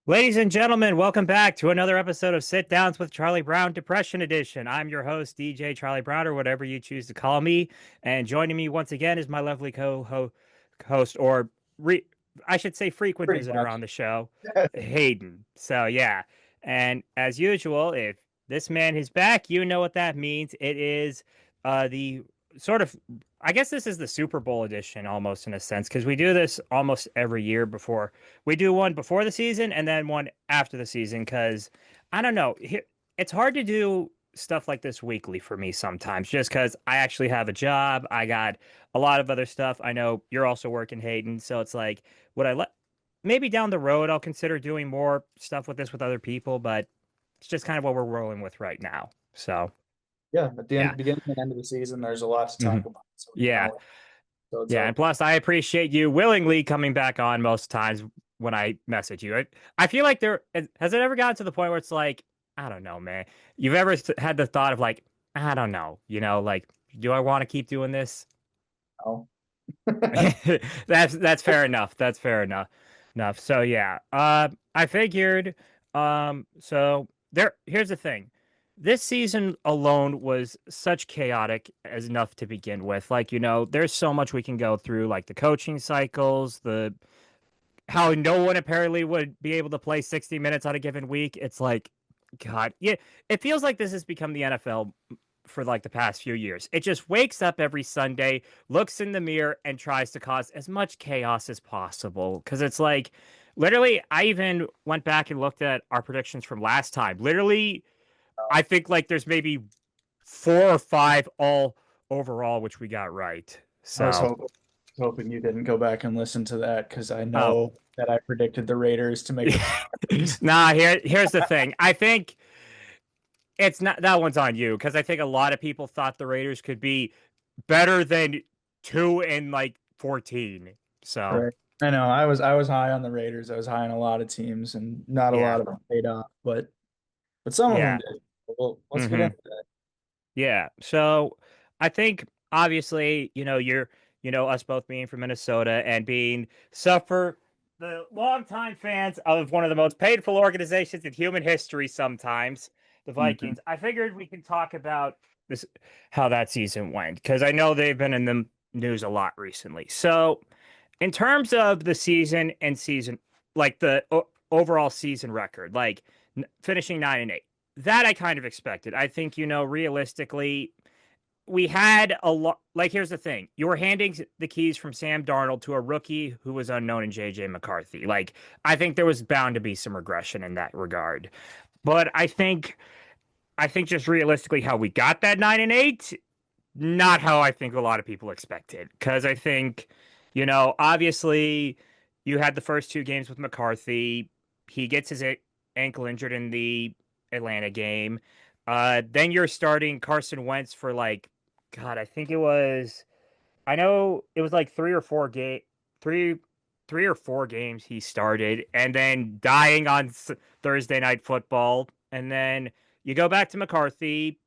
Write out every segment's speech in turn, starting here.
Ladies and gentlemen, welcome back to another episode of Sit Downs with Charlie Brown Depression Edition. I'm your host, DJ Charlie Brown, or whatever you choose to call me. And joining me once again is my lovely co-host, or re I should say frequent Pretty visitor on much. the show, Hayden. So, yeah. And as usual, if this man is back, you know what that means. It is the sort of, I guess this is the Super Bowl edition almost in a sense, because we do this almost every year before we do one before the season and then one after the season because I don't know. It's hard to do stuff like this weekly for me sometimes just because I actually have a job. I got a lot of other stuff. I know you're also working, Hayden. So it's like, would I let maybe down the road, I'll consider doing more stuff with this with other people, but it's just kind of what we're rolling with right now. So, Yeah, at the yeah. beginning and end of the season, there's a lot to hmm talk about. So you Yeah. know, so it's Yeah, a and plus, I appreciate you willingly coming back on most times when I message you. I feel like has it ever gotten to the point where it's like, I don't know, man. You've ever had the thought of like, I don't know, like, do I want to keep doing this? no. That's fair enough. That's fair enough. Enough. So yeah. I figured. So here's the thing. This season alone was such chaotic as enough to begin with. Like, there's so much we can go through, like the coaching cycles, the how no one apparently would be able to play 60 minutes on a given week. It's like, God, yeah, it feels like this has become the NFL for like the past few years. It just wakes up every Sunday, looks in the mirror, and tries to cause as much chaos as possible. Because it's like, literally, I even went back and looked at our predictions from last time. Literally, I think like there's maybe four or five all overall, which we got right. I was So, hoping you didn't go back and listen to that because I oh, know that I predicted the Raiders to make the playoffs. nah, here's the thing. I think it's not that one's on you because I think a lot of people thought the Raiders could be better than 2 and like 14. So Right. I know. I was high on the Raiders. I was high on a lot of teams, and not a yeah, lot of them paid off, but some of them yeah, did. Well, let's get hmm into that. yeah. So I think obviously us both being from Minnesota and being suffer the longtime fans of one of the most painful organizations in human history. Sometimes the Mhm. Vikings. I figured we could talk about this how that season went because I know they've been in the news a lot recently. So in terms of the season and season, like the overall season record, like finishing 9-8, that I kind of expected. I think, realistically, we had a lot. Like, here's the thing: you were handing the keys from Sam Darnold to a rookie who was unknown in JJ McCarthy. Like, I think there was bound to be some regression in that regard. But I think just realistically, how we got that 9-8, not how I think a lot of people expected. Because I think, obviously, you had the first two games with McCarthy. He gets his ankle injured in the Atlanta game. Then you're starting Carson Wentz for like, God, I know it was like three, 3 or 4 games he started, and then dying on Thursday Night Football, and then you go back to McCarthy,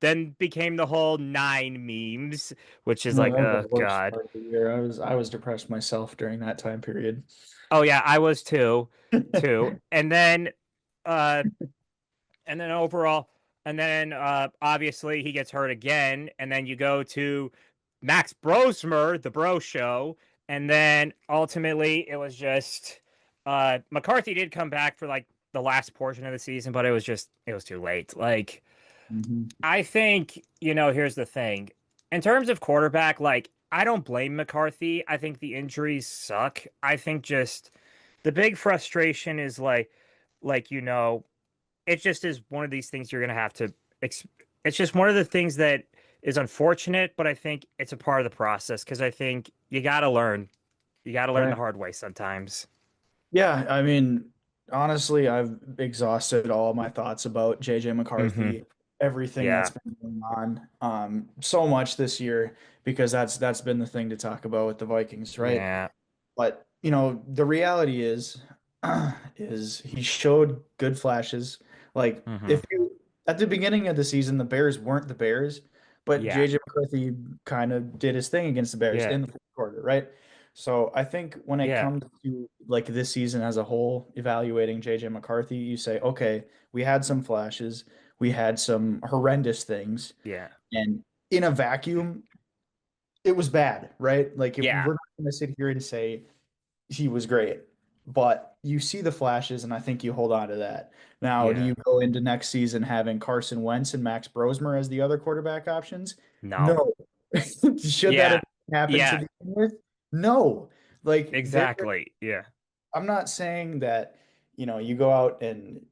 then became the whole nine memes, which is No, like, that was the oh worst God. part of the year. I was depressed myself during that time period. Oh yeah, I was too. Uh and then overall, and then obviously he gets hurt again, and then you go to Max Brosmer, the Bro Show, and then ultimately it was just McCarthy did come back for like the last portion of the season, but it was too late. Like Mhm. I think, here's the thing. In terms of quarterback, like, I don't blame McCarthy. I think the injuries suck. I think just the big frustration is like, it just is one of these things you're going to have to, it's just one of the things that is unfortunate, but I think it's a part of the process because I think you got to learn. You got to learn the Right. hard way sometimes. Yeah, I mean, honestly, I've exhausted all my thoughts about JJ hmm McCarthy, everything that's Yeah. been going on, so much this year because that's been the thing to talk about with the Vikings, right? Yeah. But the reality is, is he showed good flashes. Like hmm if you at the beginning of the season, the Bears weren't the Bears, but Yeah. JJ McCarthy kind of did his thing against the Bears Yeah. in the fourth quarter, right? So I think when it Yeah. comes to like this season as a whole, evaluating JJ McCarthy, you say, okay, we had some flashes, we had some horrendous things, Yeah. and in a vacuum, it was bad, right? Like Yeah. we're not going to sit here and say he was great, but you see the flashes, and I think you hold on to that. Now, do Yeah. you go into next season having Carson Wentz and Max Brosmer as the other quarterback options? No. No. Should that have Yeah. happened to Yeah. begin with? No. Like there, Exactly. Yeah. I'm not saying that, you go out and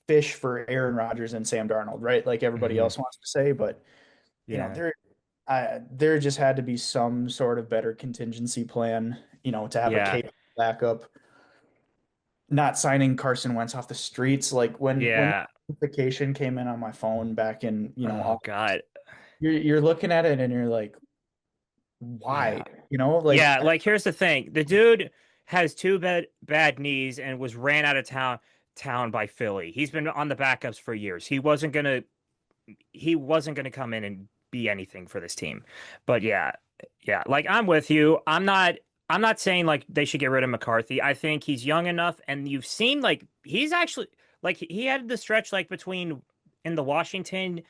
fish for Aaron Rodgers and Sam Darnold, right? Like everybody Hmm. else wants to say, but Yeah. there just had to be some sort of better contingency plan, to have a Yeah. capable backup. Not signing Carson Wentz off the streets, like when Yeah. that notification came in on my phone back in, Oh God. you're looking at it and you're like, why? Yeah. Like Yeah. Like here's the thing. The dude has two bad knees and was ran out of town by Philly. He's been on the backups for years. He wasn't gonna come in and be anything for this team. But yeah, yeah, like I'm with you. I'm not saying like they should get rid of McCarthy. I think he's young enough, and you've seen like he's actually like he had the stretch like between in the Washington,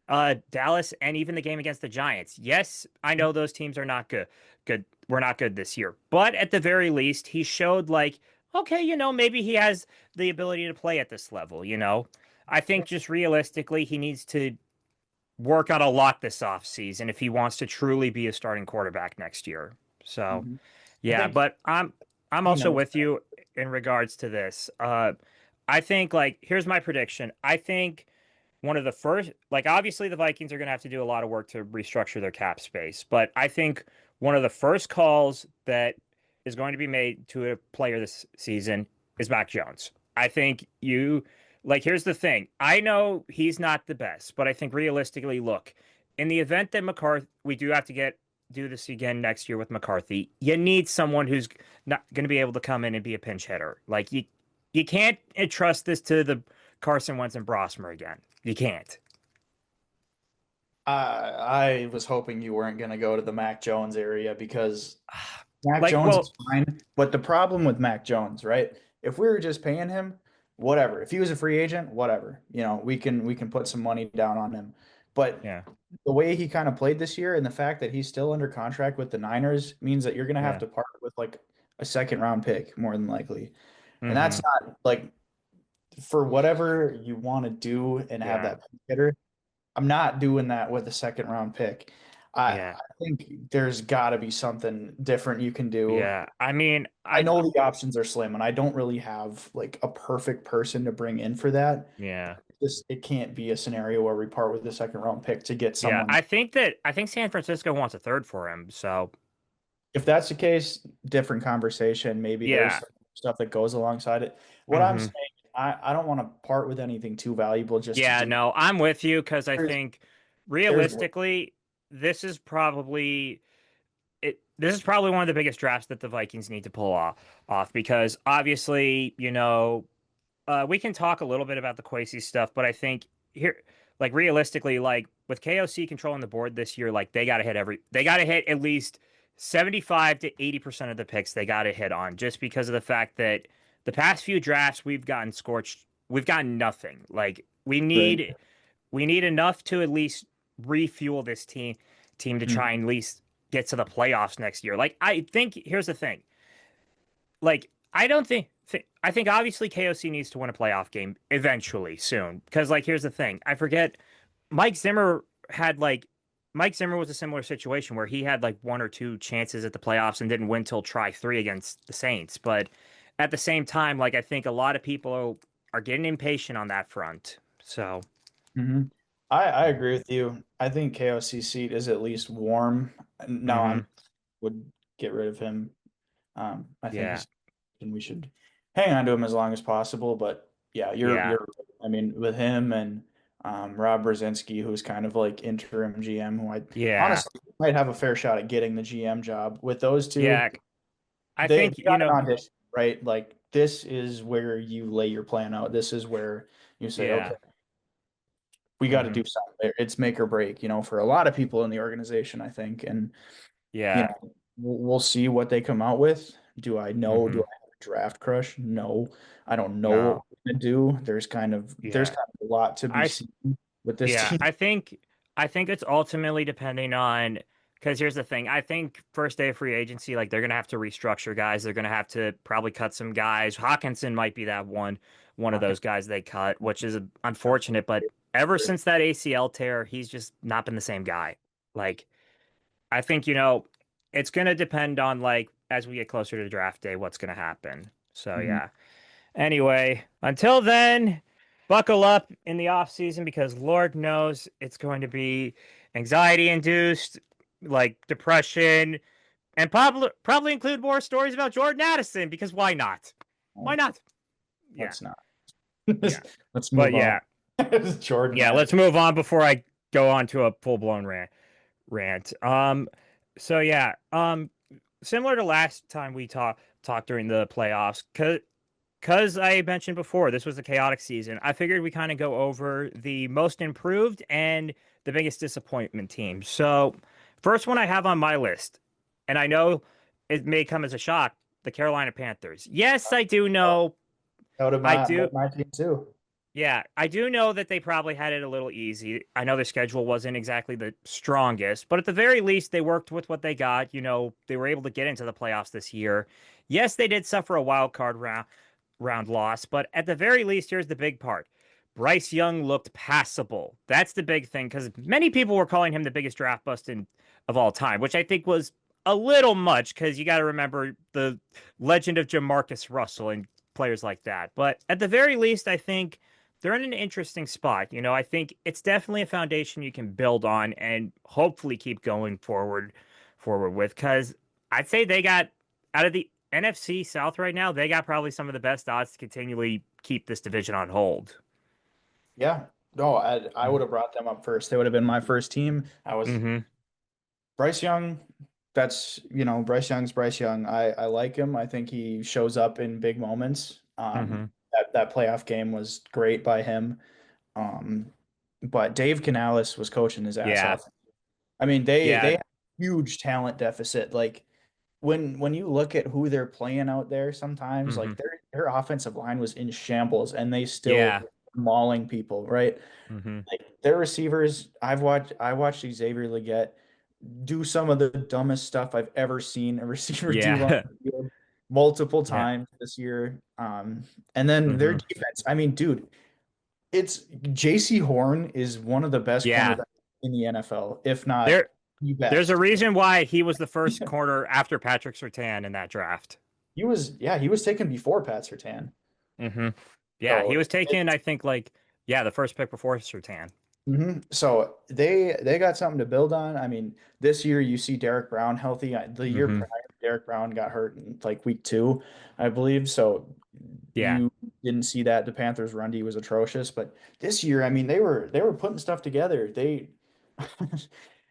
Dallas, and even the game against the Giants. Yes, I know those teams are not good. Good, we're not good this year, but at the very least, he showed like okay, maybe he has the ability to play at this level. I think just realistically, he needs to work out a lot this offseason if he wants to truly be a starting quarterback next year. So, Mhm. I yeah, think but I'm he also knows with you in regards to this. I think like here's my prediction. I think one of the first like obviously the Vikings are going to have to do a lot of work to restructure their cap space, but I think one of the first calls that is going to be made to a player this season is Mac Jones. I think you like here's the thing. I know he's not the best, but I think realistically, look, in the event that McCarthy we do have to do this again next year with McCarthy, you need someone who's not going to be able to come in and be a pinch hitter. Like you can't entrust this to the Carson Wentz and Brosmer again. You can't. I was hoping you weren't going to go to the Mac Jones area because Mac Like, Jones well, is fine, but the problem with Mac Jones, right? If we were just paying him, whatever. If he was a free agent, whatever. We can put some money down on him. But yeah, the way he kind of played this year and the fact that he's still under contract with the Niners means that you're going to have yeah, to part with like a second round pick more than likely. And that's mm-hmm, not like for whatever you want to do and have yeah, that pick hitter. I'm not doing that with a second round pick. I yeah, think there's got to be something different you can do. yeah. I mean, I know the options are slim, and I don't really have like a perfect person to bring in for that. yeah, It can't be a scenario where we part with the second round pick to get yeah. someone. I think San Francisco wants a third for him. So If that's the case, different conversation. Maybe there's yeah, some stuff that goes alongside it. What I'm mm-hmm, saying, I don't want to part with anything too valuable just to yeah. do. No, I'm with you because I There's think there's realistically, this is probably this is probably one of the biggest drafts that the Vikings need to pull off because obviously, we can talk a little bit about the Quasi stuff, but I think here, like realistically, like with KOC controlling the board this year, like they got to hit at least 75 to 80% of the picks they got to hit on just because of the fact that the past few drafts we've gotten scorched, we've gotten nothing. Like right. we need enough to at least refuel this team to Mhm. try and at least get to the playoffs next year. Like I think here's the thing. Like I don't I think obviously KOC needs to win a playoff game eventually soon because like here's the thing. I forget Mike Zimmer had like Mike Zimmer was a similar situation where he had like one or two chances at the playoffs and didn't win till try three against the Saints. But at the same time, like I think a lot of people are getting impatient on that front. So Mhm. I agree with you. I think KOC seat is at least warm. No, I hmm would get rid of him. I think yeah. he's and we should hang on to him as long as possible. But yeah, Yeah. you're I mean, with him and Rob Brzezinski, who's kind of like interim GM, who I Yeah. honestly might have a fair shot at getting the GM job. With those two, Yeah. I they think, got an audition, right? Like this is where you lay your plan out. This is where you say, okay, yeah. we got to hmm do something there. It's make or break, for a lot of people in the organization, I think. And, you Yeah. know, we'll see what they come out with. Do I know? Do Hmm. I have a draft crush? No, I don't know what No. we're gonna do. There's Yeah. kind of a lot to be I seen with this Yeah, team. I think it's ultimately depending on because here's the thing. I think first day of free agency, like they're gonna have to restructure guys. They're gonna have to probably cut some guys. Hawkinson might be that one of those guys they cut, which is unfortunate. But ever since that ACL tear, he's just not been the same guy. Like I think, it's gonna depend on like as we get closer to draft day, what's gonna happen. So Mhm. yeah. Anyway, until then, buckle up in the off season because Lord knows it's going to be anxiety induced, like depression, and probably include more stories about Jordan Addison because why not? Why not? Yeah, Let's not. yeah. Let's But move on. yeah, Jordan yeah, let's Addison. move on before I go on to a full-blown rant. So yeah, similar to last time we talked during the playoffs, because I mentioned before, this was a chaotic season. I figured we kind of go over the most improved and the biggest disappointment teams. So, first one I have on my list, and I know it may come as a shock, the Carolina Panthers. Yes, I do know. That would have I made do. my team too. Yeah, I do know that they probably had it a little easy. I know their schedule wasn't exactly the strongest, but at the very least, they worked with what they got. They were able to get into the playoffs this year. Yes, they did suffer a wild card round loss, but at the very least, here's the big part. Bryce Young looked passable. That's the big thing because many people were calling him the biggest draft bust of all time, which I think was a little much because you got to remember the legend of Jamarcus Russell and players like that. But at the very least, I think they're in an interesting spot. I think it's definitely a foundation you can build on and hopefully keep going forward with because I'd say they got out of the NFC South right now, they got probably some of the best odds to continually keep this division on hold. Yeah. No, I would have brought them up first. They would have been my first team. I was Mm-hmm. Bryce Young. Bryce Young's Bryce Young. I like him. I think he shows up in big moments. Mm-hmm. That playoff game was great by him. Um, but Dave Canales was coaching his ass Yeah. off. I mean, they Yeah. have a huge talent deficit. Like when you look at who they're playing out there, sometimes Mm-hmm. like their offensive line was in shambles and they still Yeah. mauling people, right? Mm-hmm. Like their receivers, I watched Xavier Legette do some of the dumbest stuff I've ever seen a receiver do on Yeah. the field multiple Yeah. times this year. And then their Mm-hmm. defense. I mean, dude, it's JC Horn is one of the best Yeah. cornerbacks in the NFL, if not There the there's a best. reason why he was the first corner after Patrick Surtain in that draft. He was taken before Pat Surtain. Mm-hmm. Yeah, he So was taken, I think, like, yeah, the first pick before Surtain. So they got something to build on. I mean, this year you see Derek Brown healthy. The year Mm-hmm. prior, Derek Brown got hurt in like week two, I believe. So Yeah. you didn't see that. The Panthers' run D was atrocious. But this year, I mean, they were putting stuff together. They,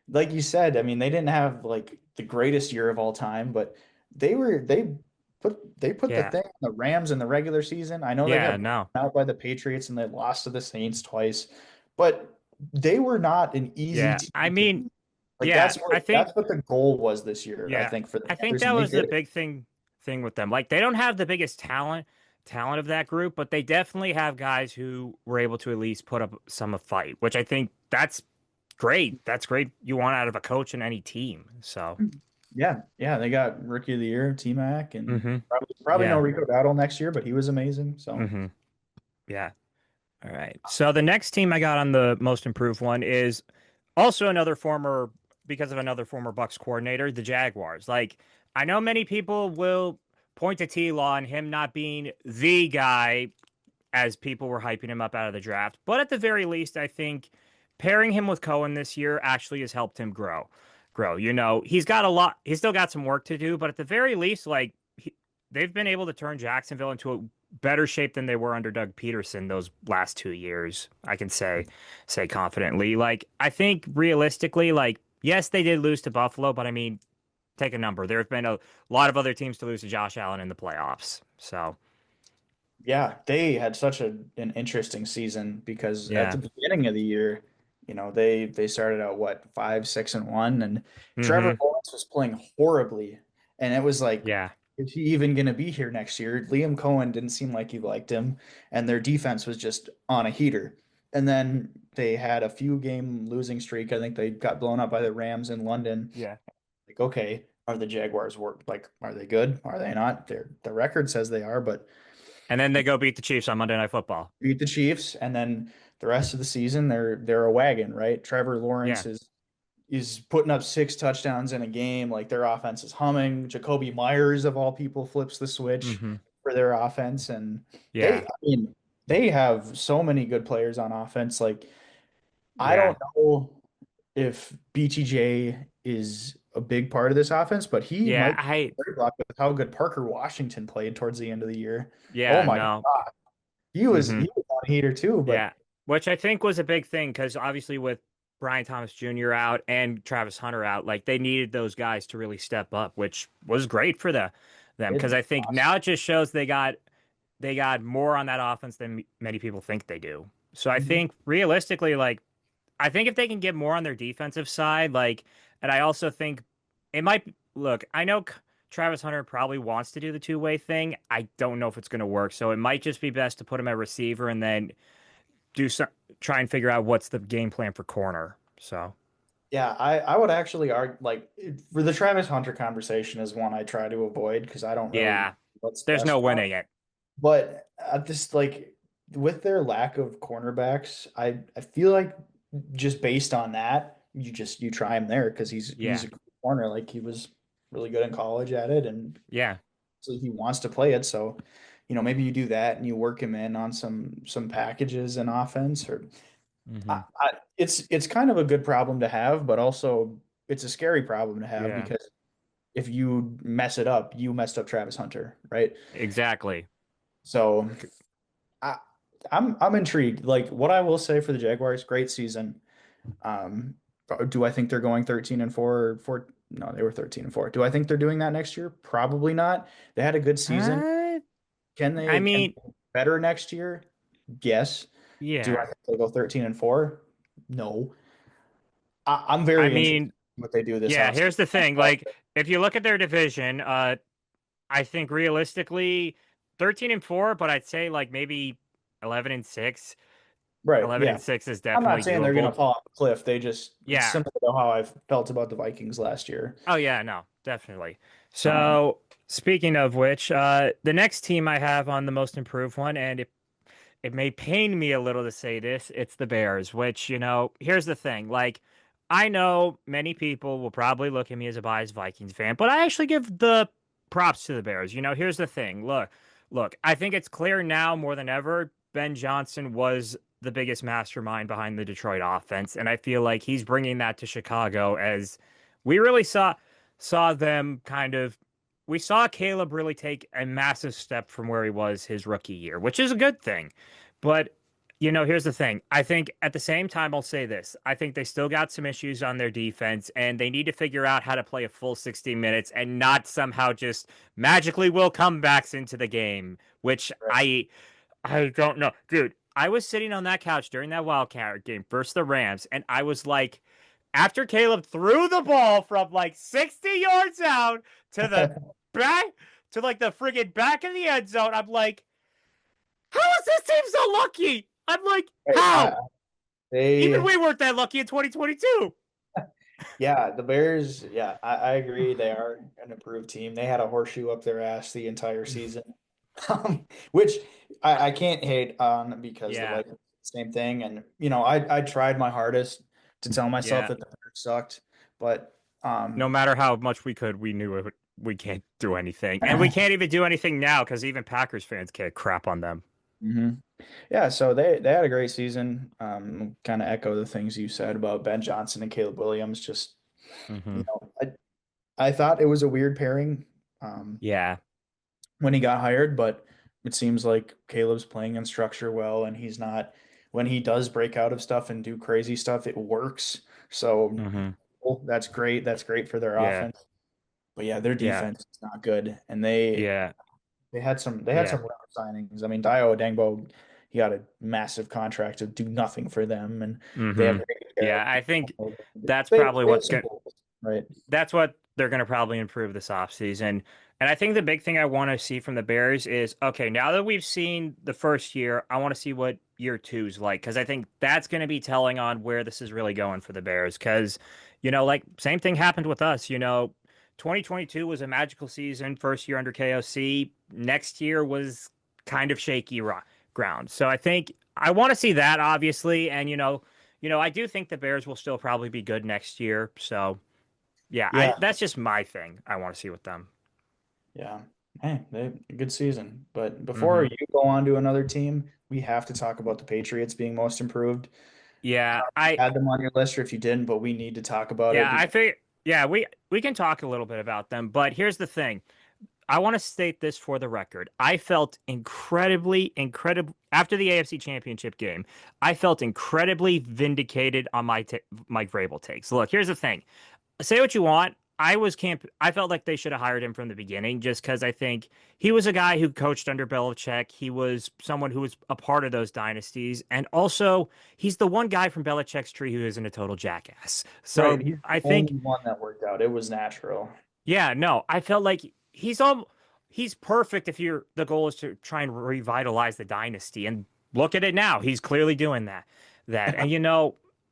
like you said, I mean, they didn't have like the greatest year of all time, but they put the Yeah. thing on the Rams in the regular season. I know they Yeah, got no. out by the Patriots and they lost to the Saints twice, but they were not an easy Yeah. team I to mean, beat. Like yeah, that's I what think that's what the goal was this year, I yeah. think, for the I think Panthers, that and they was the did it. big thing with them. Like they don't have the biggest talent of that group, but they definitely have guys who were able to at least put up some of fight, which I think that's great. That's great you want out of a coach in any team. So, Yeah, yeah, they got Rookie of the Year, T-Mac, and hmm. probably no Yeah. Rico Dowdle next year, but he was amazing. So Hmm. Yeah. All right. So the next team I got on the most improved one is also because of another former Bucks coordinator, the Jaguars. Like, I know many people will point to T-Law and him not being the guy as people were hyping him up out of the draft, but at the very least, I think pairing him with Cohen this year actually has helped him grow. He's got a lot. He's still got some work to do, but at the very least, like they've been able to turn Jacksonville into a better shape than they were under Doug Peterson those last 2 years. I can say confidently. Like I think realistically, like yes, they did lose to Buffalo, but I mean, take a number. There have been a lot of other teams to lose to Josh Allen in the playoffs. So yeah, they had such an interesting season because at the yeah, beginning of the year, They started out what 5, 6, and 1, and Trevor Hmm. Lawrence was playing horribly, and it was like, Yeah. is he even going to be here next year? Liam Cohen didn't seem like he liked him, and their defense was just on a heater. And then they had a few game losing streak. I think they got blown up by the Rams in London. Yeah. Like, okay, are the Jaguars are they good? Are they not? The record says they are, but And then they go beat the Chiefs on Monday Night Football. beat the Chiefs, and then the rest of the season they're a wagon, right? Trevor Yeah. Lawrence is putting up 6 touchdowns in a game. Like their offense is humming. Jacoby Myers of all people flips the switch Hmm. for their offense, and Yeah. I mean, they have so many good players on offense. Like I Yeah. don't know if BTJ is a big part of this offense, but he Yeah. might be I, very blocked with how good Parker Washington played towards the end of the year. Oh yeah, my no. God. He was Hmm. he was on a heater too, but Yeah. Which I think was a big thing because obviously with Brian Thomas Jr. out and Travis Hunter out, like they needed those guys to really step up, which was great for them because it I think now it just shows they got more on that offense than many people think they do. So I Mhm. think realistically, like I think if they can get more on their defensive side, like, and I also think it might look. I know Travis Hunter probably wants to do the two-way thing. I don't know if it's going to work, so it might just be best to put him at receiver and then do some try and figure out what's the game plan for corner. So Yeah, I would actually argue like for the Travis Hunter conversation is one I try to avoid because I don't really know yeah, what's there's no best for him. winning it. But just like with their lack of cornerbacks, I feel like just based on that, you try him there because he's Yeah, a good corner. Like he was really good in college at it, and yeah. so he wants to play it. So, maybe you do that and you work him in on some packages and offense. Or Hmm. it's kind of a good problem to have, but also it's a scary problem to have Yeah, because if you mess it up, you messed up Travis Hunter, right? exactly. So I, I'm intrigued. Like what I will say for the Jaguars, great season. Um, do I think they're going 13-4 or 4? No, they were 13-4. Do I think they're doing that next year? Probably not. They had a good season. Uh, Can I they mean, be better next year? Yes. Do I yeah. think they'll go 13-4? No. I'm I very interested mean, in what they do this yeah. offseason. Here's the thing. Like, if you look at their division, I think realistically 13-4, but I'd say like maybe 11-6. Right. 11 Yeah. and 6 is I'm not definitely saying they're going doable. to fall off a cliff. It's Yeah. similar to how I've felt about the Vikings last year. Oh yeah, no, definitely. Um, So speaking of which, the next team I have on the most improved one, and it may pain me a little to say this, it's the Bears, which, here's the thing. Like, I know many people will probably look at me as a biased Vikings fan, but I actually give the props to the Bears. Here's the thing. Look, I think it's clear now more than ever, Ben Johnson was the biggest mastermind behind the Detroit offense, and I feel like he's bringing that to Chicago as we really saw them kind of we saw Caleb really take a massive step from where he was his rookie year, which is a good thing. But, here's the thing. I think at the same time, I'll say this. I think they still got some issues on their defense, and they need to figure out how to play a full 60 minutes and not somehow just magically will comebacks into the game, which right. I don't know. Dude, I was sitting on that couch during that Wildcat game versus the Rams, and I was like, after Caleb threw the ball from like 60 yards out to the back to like the friggin' back of the end zone, I'm like, how is this team so lucky? I'm like, Right. how? Even They we weren't that lucky in 2022. Yeah, the Bears, yeah, I agree. They are an improved team. They had a horseshoe up their ass the entire season, which I can't hate on because the Yeah, Vikings did the same thing. And, I tried my hardest to tell myself yeah. that the Bears sucked, but No um, matter how much we could, we knew we can't do anything. And we can't even do anything now because even Packers fans can't crap on them. mhm. Yeah, so they had a great season. Kind of echo the things you said about Ben Johnson and Caleb Williams. Just, Hmm. you know, I thought it was a weird pairing. Um, Yeah. when he got hired, but it seems like Caleb's playing in structure well, and he's not. When he does break out of stuff and do crazy stuff, it works. So Hmm. that's great. That's great for their Yeah. offense. But yeah, their Yeah. defense is not good, and they Yeah. they had some Yeah. rough signings. I mean, Dio Odengbo, he got a massive contract to do nothing for them, and they Hmm. have taken care Yeah, of. I think that's They, probably they have what's some good. goals, right? That's what they're going to probably improve this offseason. And I think the big thing I want to see from the Bears is okay, now that we've seen the first year, I want to see what year two's like because I think that's going to be telling on where this is really going for the Bears. Because, like same thing happened with us. 2022 was a magical season, first year under KOC. Next year was kind of shaky ground. So I think I want to see that obviously. And, I do think the Bears will still probably be good next year. So. Yeah, Yeah, that's just my thing. I want to see with them. yeah. Hey, they a good season. But before Hmm. you go on to another team, we have to talk about the Patriots being most improved. Yeah, Add them on your list, or if you didn't, but we need to talk about it yeah, I because think yeah, we can talk a little bit about them, but here's the thing. I want to state this for the record. I felt incredible after the AFC Championship game. I felt incredibly vindicated on my Mike Vrabel takes. Look, here's the thing. Say what you want. I felt like they should have hired him from the beginning just because I think he was a guy who coached under Belichick. He was someone who was a part of those dynasties. And also, he's the one guy from Belichick's tree who isn't a total jackass. right, So he's the I think, only one that worked out. It was natural. yeah, no, I felt like he's perfect if the goal is to try and revitalize the dynasty. And look at it now. He's clearly doing that. And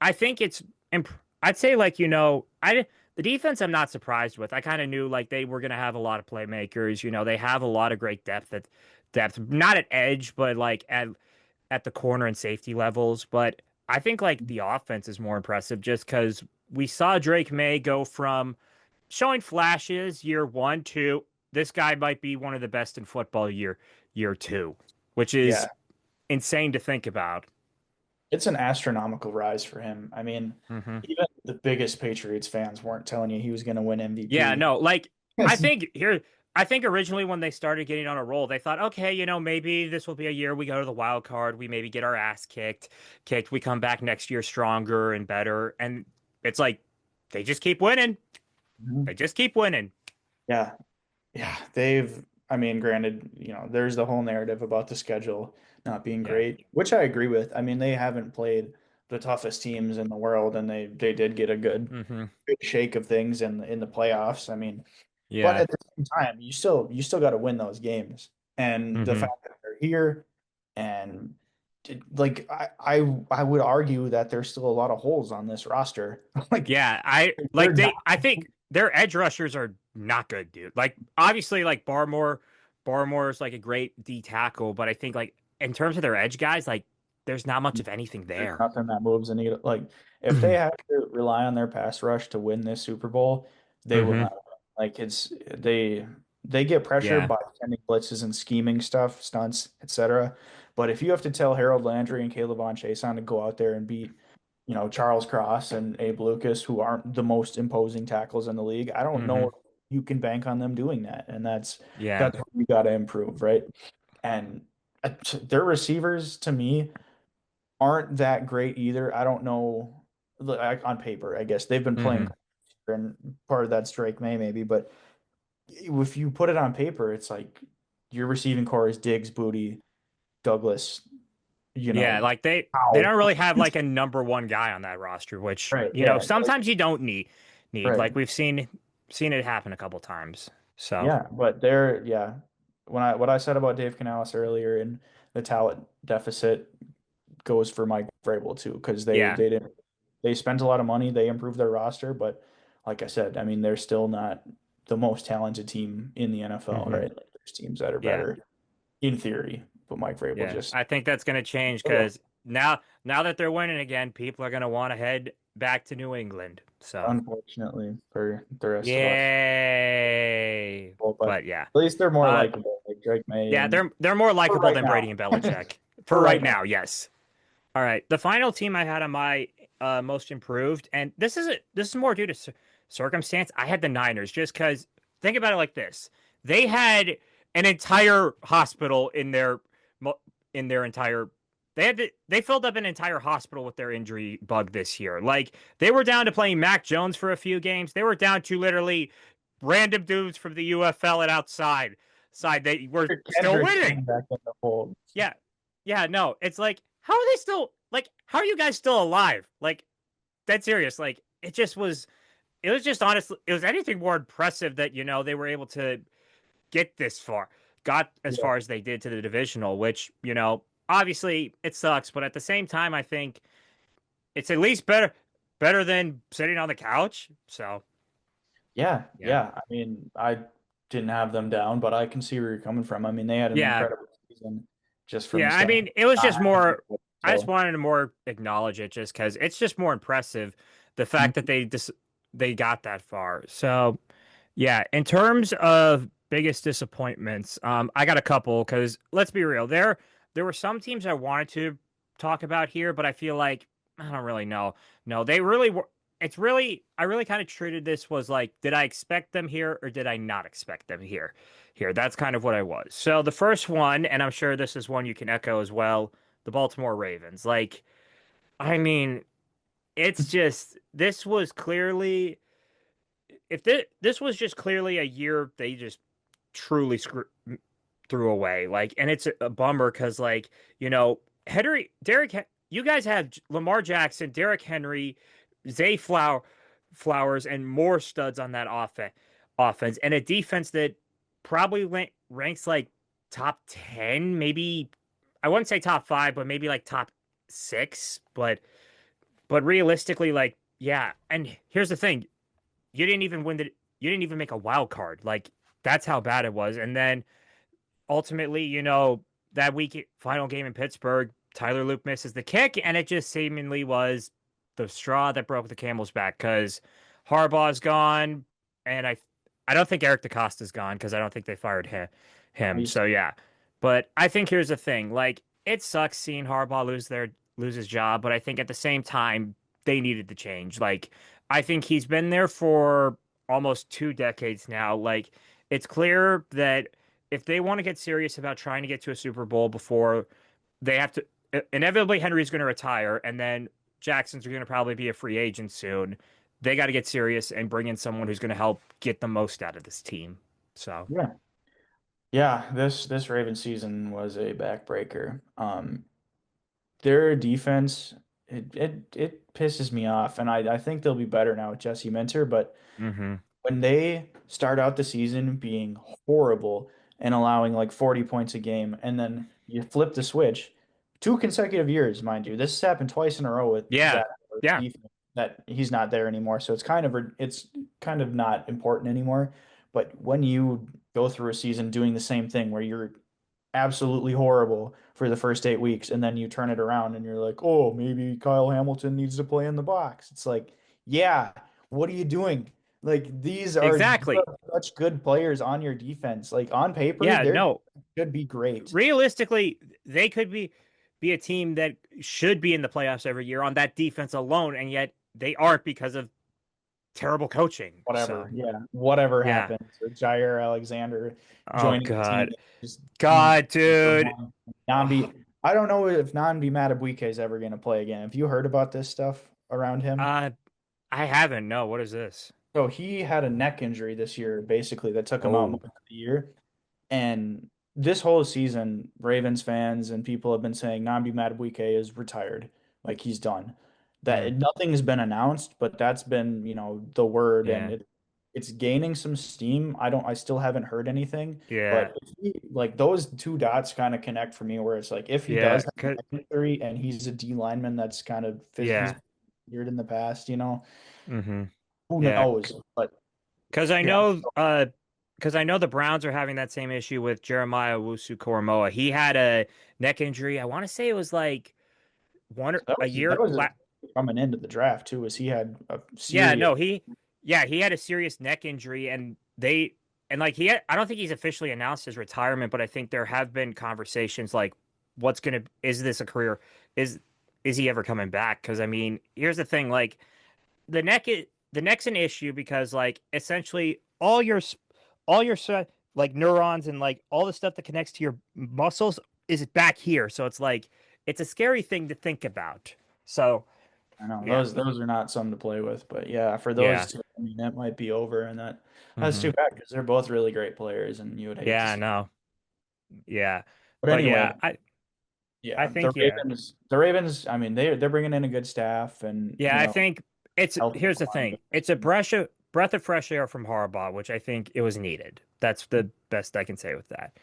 I think it's imp I'd say like, the defense I'm not surprised with. I kind of knew like they were going to have a lot of playmakers. They have a lot of great depth, not at edge, but like at the corner and safety levels. But I think like the offense is more impressive just because we saw Drake May go from showing flashes year one to this guy might be one of the best in football year two, which Yeah, is insane to think about. it's an astronomical rise for him. I mean, Hmm. even the biggest Patriots fans weren't telling you he was going to win Yeah, MVP. no, like I Yes. think here, I think originally when they started getting on a roll, they thought, okay, maybe this will be a year we go to the wild card, we maybe get our ass kicked, we come back next year stronger and better, and it's like they just keep winning, Mhm. they just keep winning. Yeah, yeah, I mean, granted, there's the whole narrative about the schedule not being Yeah. great, which I agree with. I mean, they haven't played the toughest teams in the world, and they did get a Hmm. good shake of things in the playoffs. I mean, but Yeah. at the same time, you still got to win those games. And the Hmm. fact that they're here and like I would argue that there's still a lot of holes on this roster. Like Yeah, they're not I think their edge rushers are not good, dude. Like obviously like Barmore is like a great D tackle, but I think like in terms of their edge guys, like there's not much of anything there's there. nothing that moves the needle. Like if they have to rely on their pass rush to win this Super Bowl, they will Hmm. not. Like they get pressure Yeah. by sending blitzes and scheming stuff, stunts, etc. But if you have to tell Harold Landry and Caleb on Chason to go out there and beat, Charles Cross and Abe Lucas, who aren't the most imposing tackles in the league, I don't know Hmm. if you can bank on them doing that. And that's Yeah. that's what you got to improve, right? And their receivers to me aren't that great either. I don't know, like, on paper, I guess they've been playing, Hmm. and part of that's Drake May maybe, but if you put it on paper, it's like your receiving core is Diggs, Booty, Douglas, Yeah, like they Powell. don't really have like a number one guy on that roster, which, Right, yeah, like, sometimes you don't need. right. Like we've seen it happen a couple times. So, Yeah, but yeah. What I said about Dave Canales earlier in the talent deficit goes for Mike Vrabel too, because they yeah. they didn't they spent a lot of money, they improved their roster, but like I said, I mean they're still not the most talented team in the NFL, Hmm. right? Like there's teams that are Yeah. better in theory, but Mike Vrabel Yeah, just I think that's going to change because now that they're winning again, people are going to want to head back to New England. So, unfortunately for the rest of us. yay! Well, but But yeah, at least they're more uh, likable, like Drake May yeah, and they're more for likable right than Brady now. and Belichick For for right right now. now. Yes. All right, the final team I had on my most improved, and this is more due to circumstance. I had the Niners just because. Think about it like this: they had an entire hospital in their entire. They filled up an entire hospital with their injury bug this year. Like they were down to playing Mac Jones for a few games. They were down to literally random dudes from the UFL and outside. Side they were still Kendrick winning. came back in the fold. Yeah. yeah, no, it's like, how are they still like? How are you guys still alive? Like, dead serious. Like, it just was. It was just honestly, it was anything more impressive that they were able to get this far, got as Yeah. far as they did to the divisional. Which obviously it sucks, but at the same time, I think it's at least better than sitting on the couch. So Yeah, yeah, yeah. I mean, I didn't have them down, but I can see where you're coming from. I mean, they had an yeah, incredible season just from yeah. I staying mean, it was not just having more. to. I just So wanted to more acknowledge it, just because it's just more impressive the fact that they got that far. So yeah, in terms of biggest disappointments, I got a couple because let's be real, there were some teams I wanted to talk about here, but I feel like I don't really know. No, they really were. It's really I really kind of treated this was like, did I expect them here or did I not expect them here? Here, that's kind of what I was. So the first one, and I'm sure this is one you can echo as well, the Baltimore Ravens. Like, I mean, it's just this was clearly if this was just clearly a year they just truly threw away. Like, and it's a bummer because, like, Henry, you guys have Lamar Jackson, Derrick Henry, Zay Flowers, and more studs on that offense, and a defense that probably ranks like top 10, maybe I wouldn't say top five, but maybe like top six. But realistically, like, yeah. And here's the thing: you didn't even win the you didn't even make a wild card. Like, that's how bad it was. And then ultimately, that week final game in Pittsburgh, Tyler Luke misses the kick, and it just seemingly was the straw that broke the camel's back because Harbaugh's gone, and I don't think Eric DeCosta's gone because I don't think they fired him. he's So yeah, but I think here's the thing: like, it sucks seeing Harbaugh lose his job, but I think at the same time they needed to change. Like, I think he's been there for almost 2 decades now. Like, it's clear that if they want to get serious about trying to get to a Super Bowl before they have to, inevitably Henry's going to retire, and then Jackson's going to probably be a free agent soon. They got to get serious and bring in someone who's going to help get the most out of this team. So, yeah. Yeah, this Ravens season was a backbreaker. Their defense, it pisses me off, and I think they'll be better now with Jesse Minter, but hmm when they start out the season being horrible and allowing like 40 points a game, and then you flip the switch, 2 consecutive years, mind you. This has happened twice in a row with yeah, Zach yeah, defense that he's not there anymore. So it's kind of not important anymore. But when you go through a season doing the same thing where you're absolutely horrible for the first 8 weeks, and then you turn it around and you're like, oh, maybe Kyle Hamilton needs to play in the box. It's like, yeah, what are you doing? Like these are exactly. such good players on your defense. Like on paper, Yeah, they're no, should be great. realistically, they could be a team that should be in the playoffs every year on that defense alone, and yet they aren't because of terrible coaching. So, Whatever, yeah, whatever yeah. happens. Or Jair Alexander Oh joining the team, God. just being God, dude. Nambi. Ugh. I don't know if Nambi Madubuike is ever going to play again. Have you heard about this stuff around him? Uh, I haven't. No, what is this? So he had a neck injury this year, basically, that took him out Oh, most of the year. And this whole season, Ravens fans and people have been saying Nambi Madubuike is retired, like he's done. hmm. That nothing has been announced, but that's been, the word, and Yeah, it's gaining some steam. I still haven't heard anything, yeah, but like those two dots kind of connect for me, where it's like if he yeah, does have a 'cause- neck injury and he's a D lineman that's kind of he's yeah, weird in the past, hmm, who yeah. knows? But Because yeah, I know the Browns are having that same issue with Jeremiah Owusu-Koramoah. He had a neck injury. I want to say it was like one or that a was that year. was his coming into the draft too, is he had a Yeah, serious. no, he had a serious neck injury, and like I don't think he's officially announced his retirement, but I think there have been conversations like, is this a career? Is is he ever coming back? Because I mean, here's the thing, like the neck's an issue because like essentially all your like neurons and like all the stuff that connects to your muscles is back here, so it's like it's a scary thing to think about. So I know yeah, those are not some to play with, but yeah, for those yeah, two, I mean, that might be over, and that's hmm, too bad because they're both really great players, and you would hate to yeah, see. no. Yeah. But But anyway, yeah, I I Yeah, think yeah. the Ravens. I mean, they're bringing in a good staff, and Yeah, I think it's healthy here's the line. thing. It's a breath of fresh air from Harbaugh, which I think it was needed. That's the best I can say with that.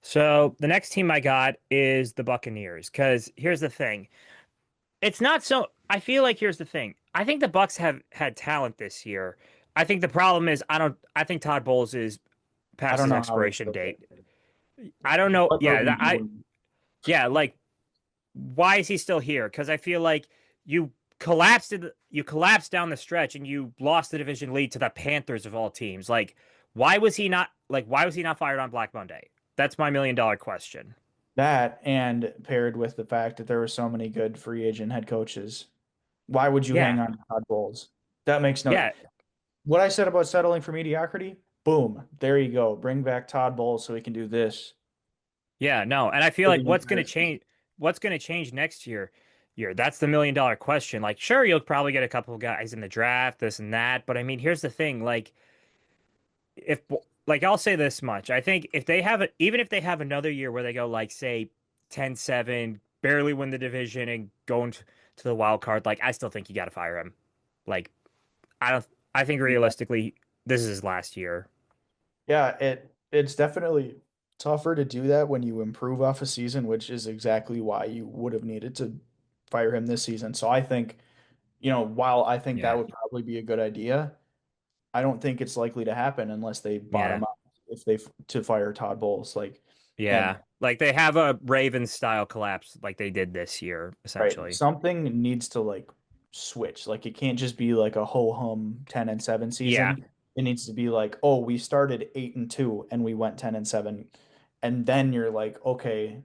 So the next team I got is the Buccaneers, because here's the thing. It's not so I feel like here's the thing. I think the Bucks have had talent this year. I think the problem is I think Todd Bowles is I past don't his know how he's expiration still date. good. I don't know. What are Yeah, you doing? like why is he still here? Because I feel like you you collapsed down the stretch and you lost the division lead to the Panthers of all teams. Why was he not fired on Black Monday? That's my $1 million question. That and paired with the fact that there were so many good free agent head coaches, why would you hang Yeah. on to Todd Bowles? That makes no. Yeah. What I said about settling for mediocrity, boom, there you go. Bring back Todd Bowles so we can do this. Yeah, no. And I feel For like the entire season. what's gonna change next year? That's the $1 million question. Like, sure, you'll probably get a couple of guys in the draft, this and that, but I mean, here's the thing, if like I'll say this much. I think if they have even if they have another year where they go like say 10-7, barely win the division and going to the wild card, like I still think you gotta fire him. Like, I don't I think Yeah. realistically, this is his last year. Yeah, it's definitely tougher to do that when you improve off a season, which is exactly why you would have needed to fire him this season. So I think, while I think that Yeah. would probably be a good idea, I don't think it's likely to happen unless they Yeah. bottom out if they to fire Todd Bowles. And Yeah. Like they have a Ravens style collapse like they did this year, right, essentially. something needs to switch. Like it can't just be like a ho hum 10-7 Yeah, season. It needs to be like, oh, we started 8-2 and we went 10-7, and then you're like, okay,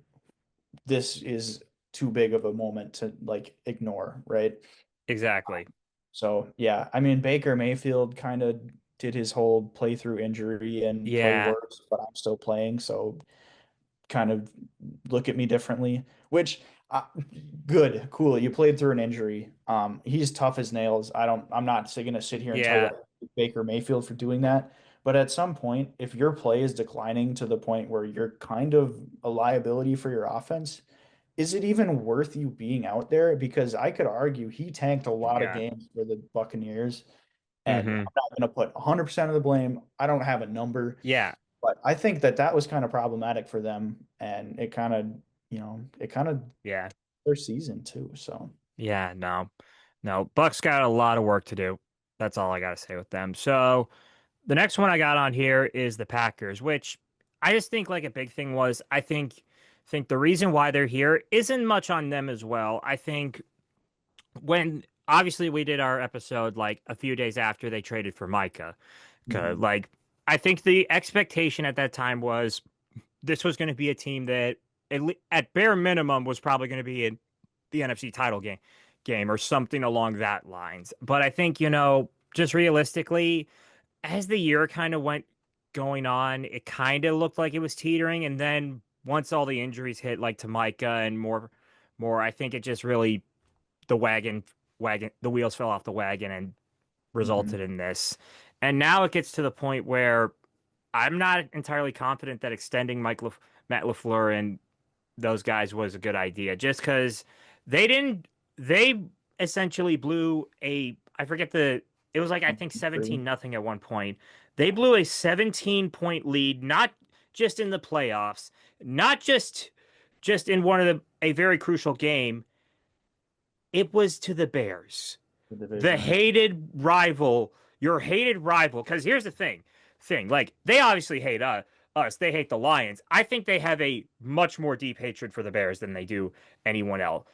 this is too big of a moment to ignore, right? exactly. So yeah, I mean Baker Mayfield kind of did his whole playthrough injury and play Yeah. worse, but I'm still playing, so kind of look at me differently. Which uh, good, cool. You played through an injury. He's tough as nails. I'm not gonna sit here and tell you Yeah. I hate Baker Mayfield for doing that. But at some point, if your play is declining to the point where you're kind of a liability for your offense, is it even worth you being out there? Because I could argue he tanked a lot of Yeah. games for the Buccaneers, and I'm Hmm. not going to put 100% of the blame. I don't have a number, Yeah. but I think that was kind of problematic for them, and it kind of Yeah. their season too. So Yeah. No. No. Bucks got a lot of work to do. That's all I gotta say with them. So the next one I got on here is the Packers, which I just think like a big thing was I think the reason why they're here isn't much on them as well. I think when obviously we did our episode like a few days after they traded for Micah. 'Cause, mhm. like I think the expectation at that time was this was going to be a team that at bare minimum was probably going to be in the NFC title game or something along that lines. But I think, just realistically, as the year kind of went going on, it kind of looked like it was teetering. And then once all the injuries hit, like to Micah and more, I think it just really the the wheels fell off the wagon and Mhm. resulted in this. And now it gets to the point where I'm not entirely confident that extending Matt LaFleur and those guys was a good idea just because they didn't, they essentially blew I forget it was like, I think 17-0 at one point. They blew a 17-point lead, not just in the playoffs, not just in a very crucial game. It was to the Bears, The the division. hated rival, your hated rival. Because here's the thing, like they obviously hate us. They hate the Lions. I think they have a much more deep hatred for the Bears than they do anyone else.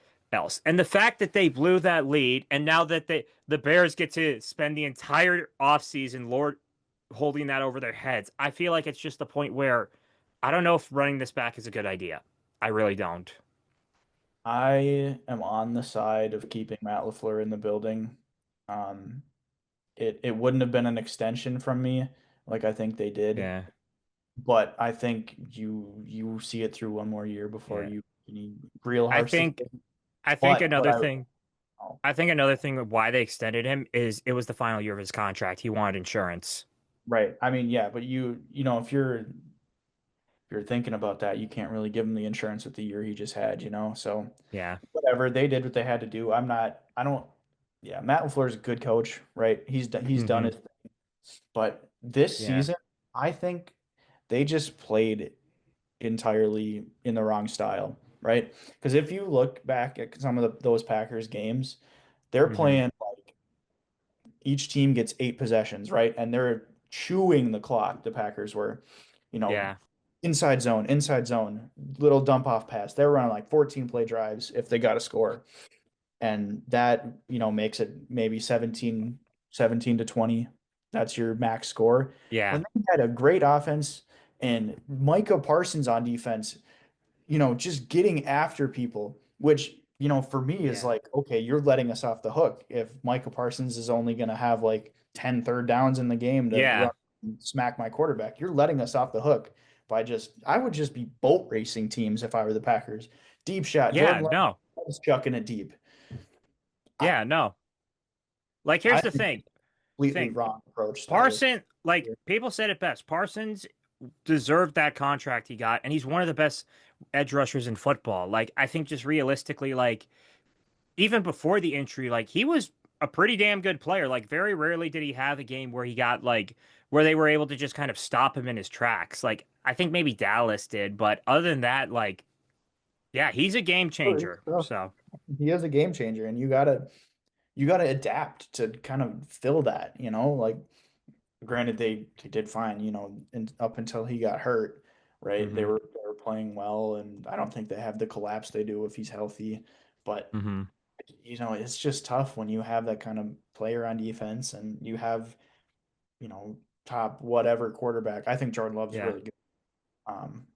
And the fact that they blew that lead, and now that the Bears get to spend the entire offseason, Lord, holding that over their heads, I feel like it's just the point where I don't know if running this back is a good idea. I really don't. I am on the side of keeping Matt LaFleur in the building. Um, it wouldn't have been an extension from me, like I think they did. Yeah, But I think you see it through one more year before yeah. you real I harsh think decision. I think But what another I thing oh, I think another thing of why they extended him is it was the final year of his contract. He wanted insurance. right. I mean, yeah, but if you're you're thinking about that, you can't really give him the insurance with the year he just had, So Yeah. whatever, they did what they had to do. I don't. Yeah, Matt LaFleur's a good coach, right? He's done Hmm. his thing. But this Yeah. season, I think they just played entirely in the wrong style, right? Because if you look back at some of those Packers games, they're Hmm. playing like each team gets 8 possessions, right? And they're chewing the clock, the Packers were, you know, Yeah. inside zone, little dump off pass. They're running like 14 play drives if they got a score. And that, makes it maybe 17 to 20. That's your max score. Yeah. When they had a great offense and Micah Parsons on defense, just getting after people, which, for me is Yeah. like, okay, you're letting us off the hook. If Micah Parsons is only going to have like 10 third downs in the game to run Yeah. and smack my quarterback, you're letting us off the hook I would just be boat racing teams if I were the Packers. Deep shot. Yeah. Jordan Love No. was chucking it deep. I, Yeah. No. Like, I here's the think completely thing. wrong approach to this. Parson, like people said it best. Parsons deserved that contract he got, and he's one of the best edge rushers in football. Like, I think just realistically, like even before the injury, like he was a pretty damn good player. Like, very rarely did he have a game where he got like where they were able to just kind of stop him in his tracks. Like, I think maybe Dallas did, but other than that, like, yeah, he's a game changer. So, He is a game changer, and you gotta adapt to kind of fill that, like granted they did fine, up until he got hurt, right? They hmm. were they were playing well, and I don't think they have the collapse they do if he's healthy. But Hmm. it's just tough when you have that kind of player on defense and you have, top whatever quarterback. I think Jordan Love's Yeah. really good.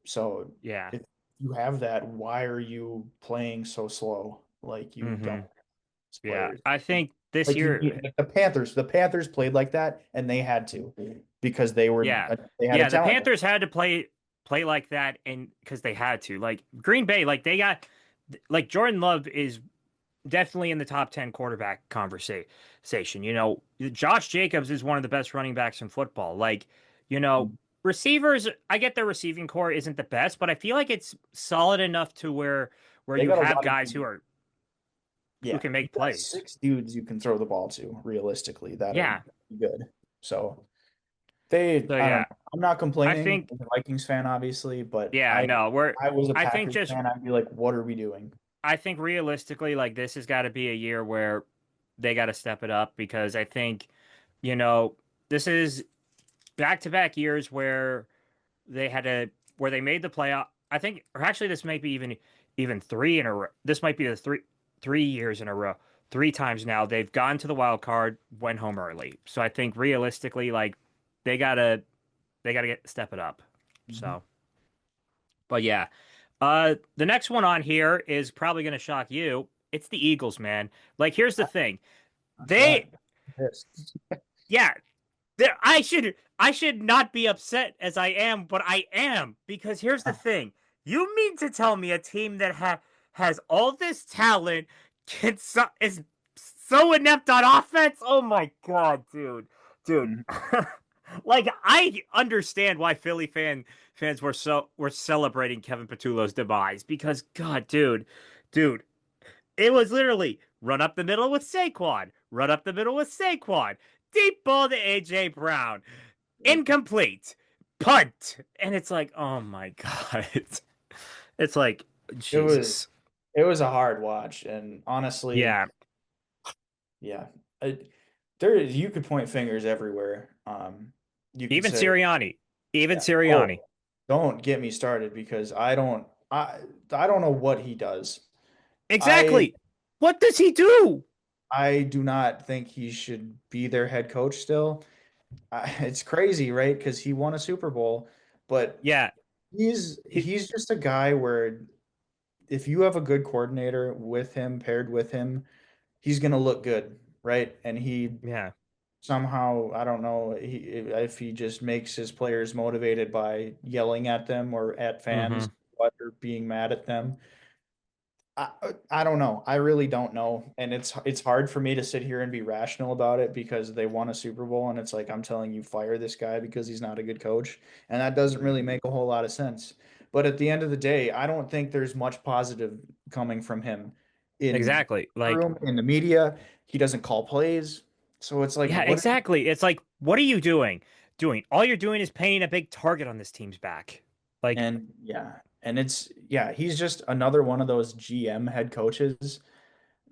So Yeah. if you have that, why are you playing so slow? Like you don't Hmm. have Yeah. players. I think this Like year, like the Panthers played like that, and they had to because yeah. they had a Yeah, the talent. Panthers had to play like that and because they had to. Like Green Bay, like they got like Jordan Love is definitely in the top 10 quarterback conversation. Josh Jacobs is one of the best running backs in football. Like, you know, receivers, I get their receiving core isn't the best, but I feel like it's solid enough to where They you got a have lot of guys who yeah. can You make got plays. 6 dudes you can throw the ball to realistically that are Yeah. good. So So I don't yeah, know. I'm not I complaining think as a Vikings fan, obviously, but yeah, no, I was a I think Packers just fan. I'd be like, what are we doing? I think realistically, like this has got to be a year where they got to step it up because I think, you know, this is back-to-back years where they made the playoff. I think, or actually, this might be even three in a row. This might be the three years in a row. Three times now they've gone to the wild card, went home early. So I think realistically, like they gotta they gotta get step it up. Mhm. So, but yeah, the next one on here is probably gonna shock you. It's the Eagles, man. Like, here's the thing. I'm shocked. They, yeah, I should not be upset as I am, but I am because here's the thing. You mean to tell me a team that has all this talent is so inept on offense? Oh my god, dude. Dude. Mhm. Like, I understand why fans were celebrating Kevin Patullo's demise because god, dude, it was literally run up the middle with Saquon, run up the middle with Saquon, deep ball to AJ Brown, incomplete, punt, and it's like, oh my god, it's like It was Jesus, it was a hard watch, and honestly, yeah. yeah, I, there you could point fingers everywhere. You could Even say, Sirianni, even yeah, oh, Sirianni, don't get me started because I don't know what he does. I exactly. What does he do? I do not think he should be their head coach still. It's crazy, right? Because he won a Super Bowl, but Yeah, he's he, he's just a guy where if you have a good coordinator with him, paired with him, he's gonna look good, right? And he yeah, somehow, I don't know, if he just makes his players motivated by yelling at them or at mm-hmm, fans, what or being mad at them. I don't know. I really don't know. And it's hard for me to sit here and be rational about it because they won a Super Bowl and it's like I'm telling you fire this guy because he's not a good coach. And that doesn't really make a whole lot of sense. But at the end of the day, I don't think there's much positive coming from him in Exactly. the Like, room, in the media. He doesn't call plays. So it's like yeah, what exactly. It's like, what are you doing? Doing all you're doing is painting a big target on this team's back. Like, and yeah. And it's yeah, he's just another one of those GM head coaches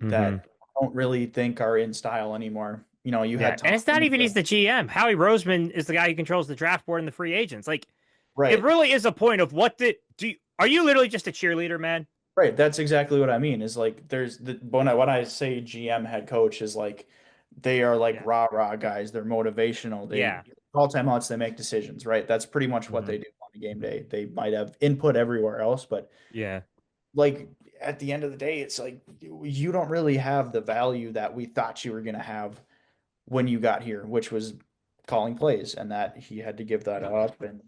hmm that I don't really think are in style anymore. You know, you yeah. had And it's not Tomlin, even he's the GM. Howie Roseman is the guy who controls the draft board and the free agents. Like, it right, really is a point of what the do you, are you literally just a cheerleader, man? right. That's exactly what I mean. Is like there's the when I say GM head coach is like they are like Yeah. rah rah guys. They're motivational. They Yeah. call timeouts. They make decisions. Right. That's pretty much what hmm they do on a game day. They might have input everywhere else, but Yeah. like at the end of the day, it's like you don't really have the value that we thought you were gonna have when you got here, which was calling plays, and that he had to give that up and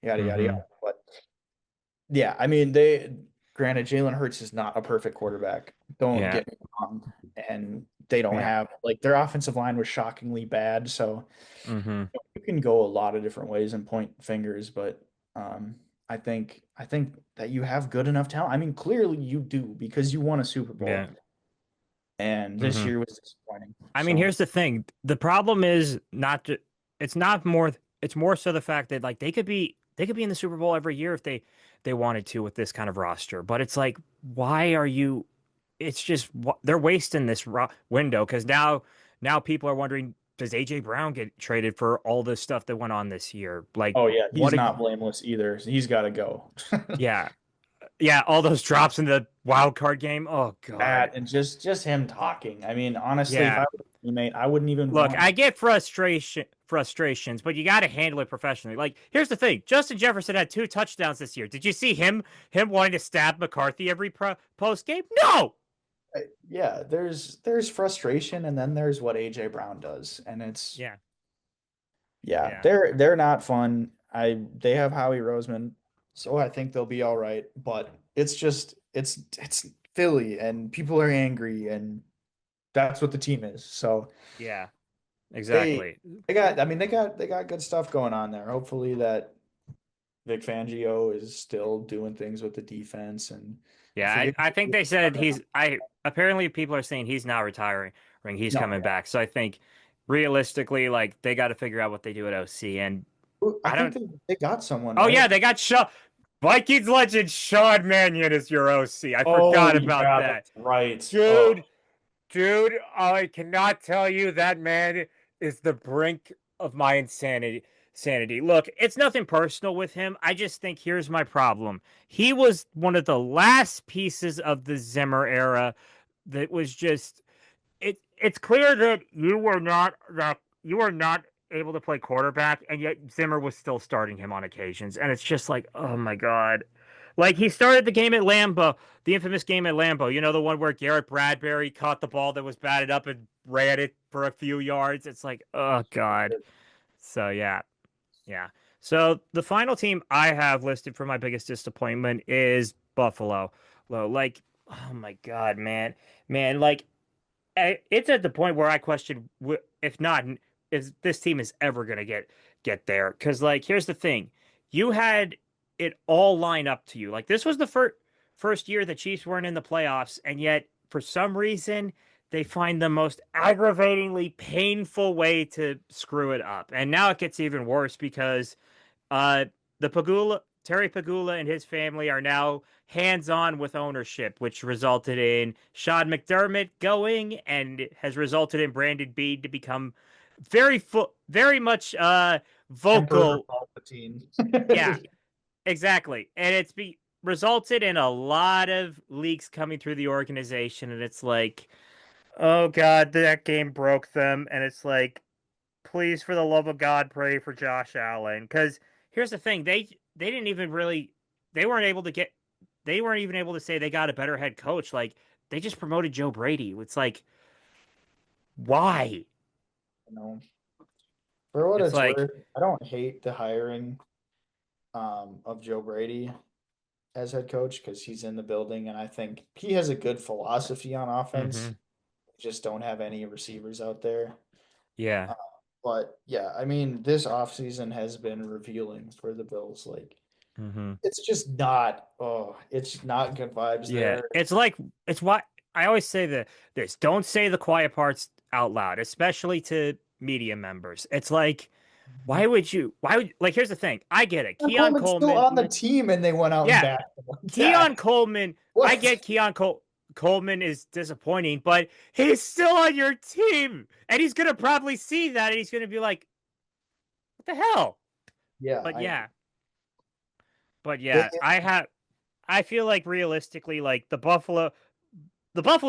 yada yada hmm yada. But yeah, I mean, they granted Jalen Hurts is not a perfect quarterback. Don't Yeah. get me wrong, and they don't Yeah. have like their offensive line was shockingly bad, so hmm you can go a lot of different ways and point fingers, but um, I think that you have good enough talent. I mean, clearly you do because you won a Super Bowl, Yeah. and this hmm year was disappointing. I mean, So here's the thing. The problem is not it's not more it's more so the fact that like they could be in the Super Bowl every year if they wanted to with this kind of roster. But it's like why are you it's just they're wasting this window because now people are wondering does AJ Brown get traded for all this stuff that went on this year? Like oh yeah, he's what a not blameless either. So he's got to go. yeah. Yeah, all those drops in the wild card game. Oh God. That and just him talking. I mean, honestly, if Yeah. I was a teammate, I wouldn't even Look, want I him. get frustrations, but you got to handle it professionally. Like, here's the thing: Justin Jefferson had 2 touchdowns this year. Did you see him wanting to stab McCarthy every post game? No. Yeah, there's frustration, and then there's what AJ Brown does, and it's Yeah, yeah, yeah, they're not fun. They have Howie Roseman, so I think they'll be all right. But it's just it's Philly, and people are angry, and that's what the team is. So yeah. they Exactly. they got I mean they got good stuff going on there. Hopefully that Vic Fangio is still doing things with the defense and I Yeah, forget. I think they said he's. I apparently people are saying he's not retiring. He's No, coming back. So I think realistically, like they got to figure out what they do at OC. And yeah. I I think don't. they got someone, Oh yeah, right? they got Shaw. Vikings legend Sean Mannion is your OC. I Oh forgot about yeah, that, that's right. Oh, dude. Dude, I cannot tell you that man is the brink of my insanity. Sanity. Look, it's nothing personal with him. I just think here's my problem. He was one of the last pieces of the Zimmer era that was just it's clear that you were not able to play quarterback and yet Zimmer was still starting him on occasions and it's just like, "Oh my God." Like he started the game at Lambeau, the infamous game at Lambeau. You know the one where Garrett Bradbury caught the ball that was batted up and ran it for a few yards. It's like, "Oh God." So yeah. Yeah. So the final team I have listed for my biggest disappointment is Buffalo. Like, oh my God, man. Man, like it's at the point where I question if not if this team is ever gonna get there. Because like, here's the thing: you had it all line up to you. Like this was the first year the Chiefs weren't in the playoffs, and yet for some reason they find the most aggravatingly painful way to screw it up. And now it gets even worse because uh, the Pagula, Terry Pagula and his family are now hands-on with ownership, which resulted in Sean McDermott going and has resulted in Brandon Beane to become very much Emperor vocal. Palpatine. Yeah, exactly. And resulted in a lot of leaks coming through the organization and it's like, "Oh God, that game broke them." And it's like, please, for the love of God, pray for Josh Allen. Because here's the thing: they didn't even really they weren't able to get they weren't even able to say they got a better head coach. Like they just promoted Joe Brady. It's like why? You know, for what It's it's like worth, I don't hate the hiring of Joe Brady. as head coach because he's in the building, and I think he has a good philosophy on offense. Hmm. Just don't have any receivers out there. Yeah. Uh, but yeah, I mean, this offseason has been revealing for the Bills. Like, Hmm. it's just not, it's not good vibes Yeah. there. It's like it's why I always say this. Don't say the quiet parts out loud, especially to media members. It's like, why would like here's the thing. I get it. John Keon Coleman's still Coleman. on the team, and they went out and Yeah. backed him like Keon that. Coleman. I What? get Coleman is disappointing, but he's still on your team. And he's gonna probably see that and he's gonna be like, what the hell? Yeah, But I yeah. But they, yeah, I feel like realistically, like the Buffalo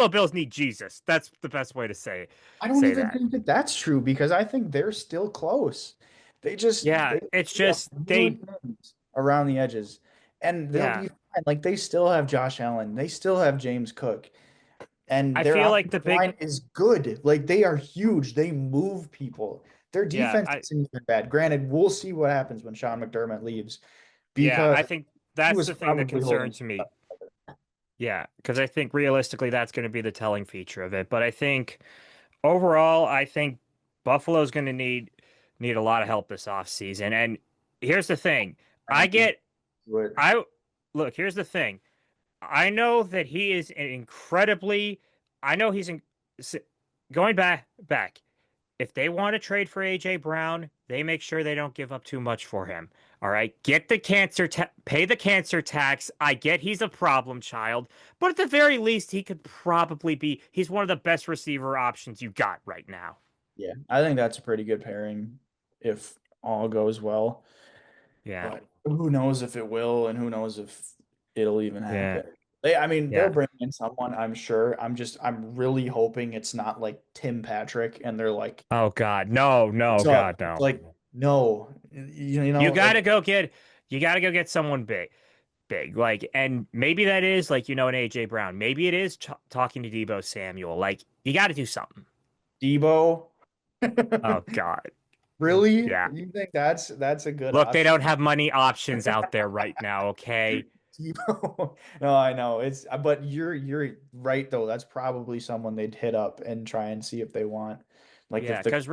Bills need Jesus. That's the best way to I don't say even that. think that that's true because I think they're still close. Yeah, They it's do a just few they things around the edges, and they'll yeah. be fine. Like they still have Josh Allen, they still have James Cook, and I their feel like offensive the big line is good. Like they are huge. They move people. Their yeah, defense I isn't even bad. Granted, we'll see what happens when Sean McDermott leaves yeah, because I think he that's was the thing that probably holding. concerns me. Yeah, because I think realistically that's going to be the telling feature of it. But I think overall, I think Buffalo's going to need a lot of help this offseason. And here's the thing. I Frank is get good. I look, here's the thing. I know that he is an incredibly I know he's in, going back. If they want to trade for AJ Brown, they make sure they don't give up too much for him. All right, pay the cancer tax. I get he's a problem child, but at the very least, he could probably be. He's one of the best receiver options you got right now. Yeah, I think that's a pretty good pairing if all goes well. Yeah, But who knows if it will, and who knows if it'll even yeah, happen. I mean, they'll yeah. bring in someone, I'm sure. I'm really hoping it's not like Tim Patrick, and they're like, Oh God, no, "What's no, up?" God, It's no. like, no, You like gotta go get. You gotta go get someone big. Like, and maybe that is like an AJ Brown. Maybe it is talking to Debo Samuel. Like, you got to do something. Debo. Oh God. Really? Yeah. You think that's a good Look, they option? don't have money options out there right now, okay? Debo. No, I know. But you're right though. That's probably someone they'd hit up and try and see if they want. Like Yeah, if the because